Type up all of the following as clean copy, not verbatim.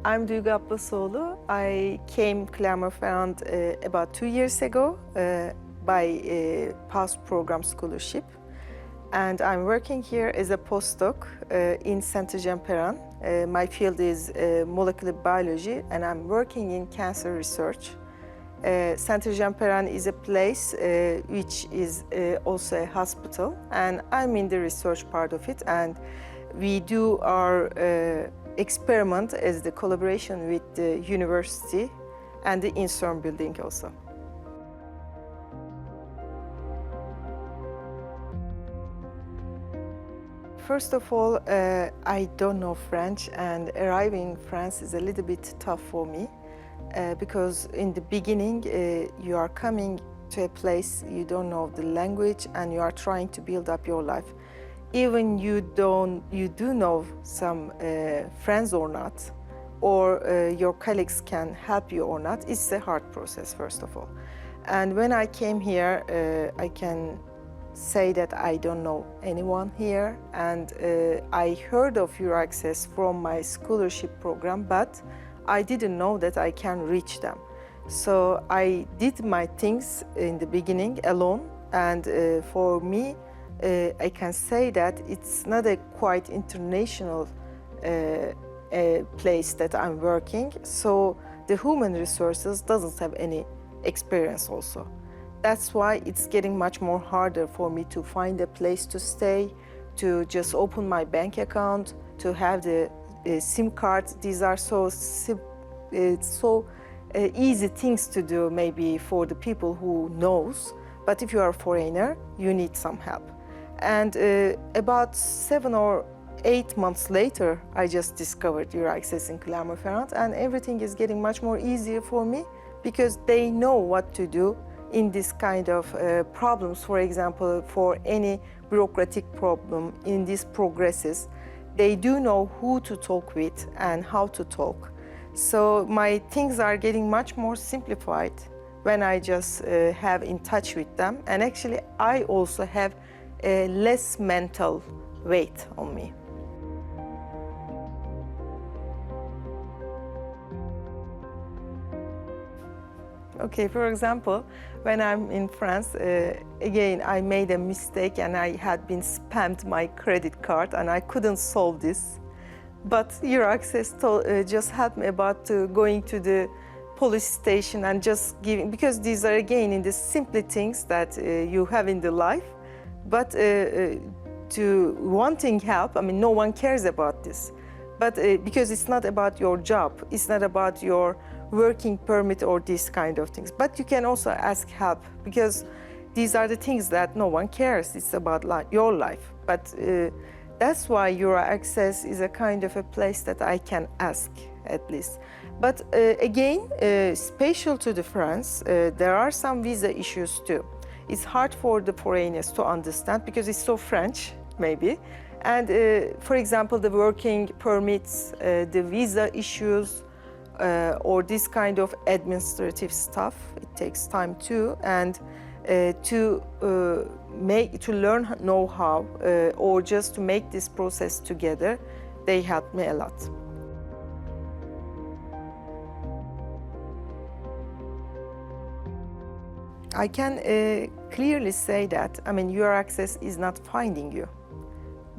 I'm Duygu Abbasoğlu. I came Clermont-Ferrand about 2 years ago by past program scholarship. And I'm working here as a postdoc in Saint-Exupéry. My field is molecular biology and I'm working in cancer research. Saint-Exupéry is a place which is also a hospital, and I'm in the research part of it, and we do our experiment as the collaboration with the university and the INSERM building also. First of all, I don't know French, and arriving in France is a little bit tough for me because in the beginning you are coming to a place you don't know the language and you are trying to build up your life. Even you do know some friends or not, or your colleagues can help you or not, it's a hard process first of all. And when I came here, I can say that I don't know anyone here, and I heard of EURAccess from my scholarship program, but I didn't know that I can reach them. So I did my things in the beginning alone, and for me, I can say that it's not a quite international place that I'm working, so the human resources doesn't have any experience also. That's why it's getting much more harder for me to find a place to stay, to just open my bank account, to have the SIM card. These are so easy things to do maybe for the people who knows, but if you are a foreigner, you need some help. And about 7 or 8 months later, I just discovered EURAccess in Clermont-Ferrand, and everything is getting much more easier for me because they know what to do in this kind of problems. For example, for any bureaucratic problem in these progresses, they do know who to talk with and how to talk. So my things are getting much more simplified when I just have in touch with them. And actually, I also have less mental weight on me. Okay, for example, when I'm in France, again, I made a mistake and I had been spammed my credit card and I couldn't solve this. But EURAccess just helped me about going to the police station and just giving, because these are again in the simple things that you have in the life, but to wanting help, I mean, no one cares about this. But because it's not about your job, it's not about your working permit or these kind of things. But you can also ask help because these are the things that no one cares. It's about your life. But that's why EURAccess is a kind of a place that I can ask at least. But again, special to the France, there are some visa issues too. It's hard for the foreigners to understand because it's so French, maybe. And for example, the working permits, the visa issues, or this kind of administrative stuff, it takes time too. And to learn know-how or just to make this process together, they helped me a lot. I can clearly say that, I mean, EURAccess is not finding you.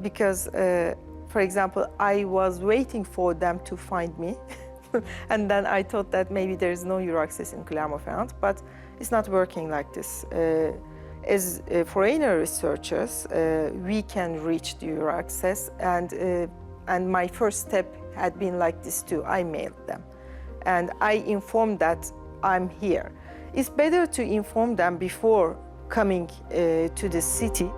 Because, for example, I was waiting for them to find me. And then I thought that maybe there is no EURAccess in Clermont-Ferrand, but it's not working like this. As foreigner researchers, we can reach the EURAccess, and my first step had been like this too. I mailed them, and I informed that I'm here. It's better to inform them before coming to the city.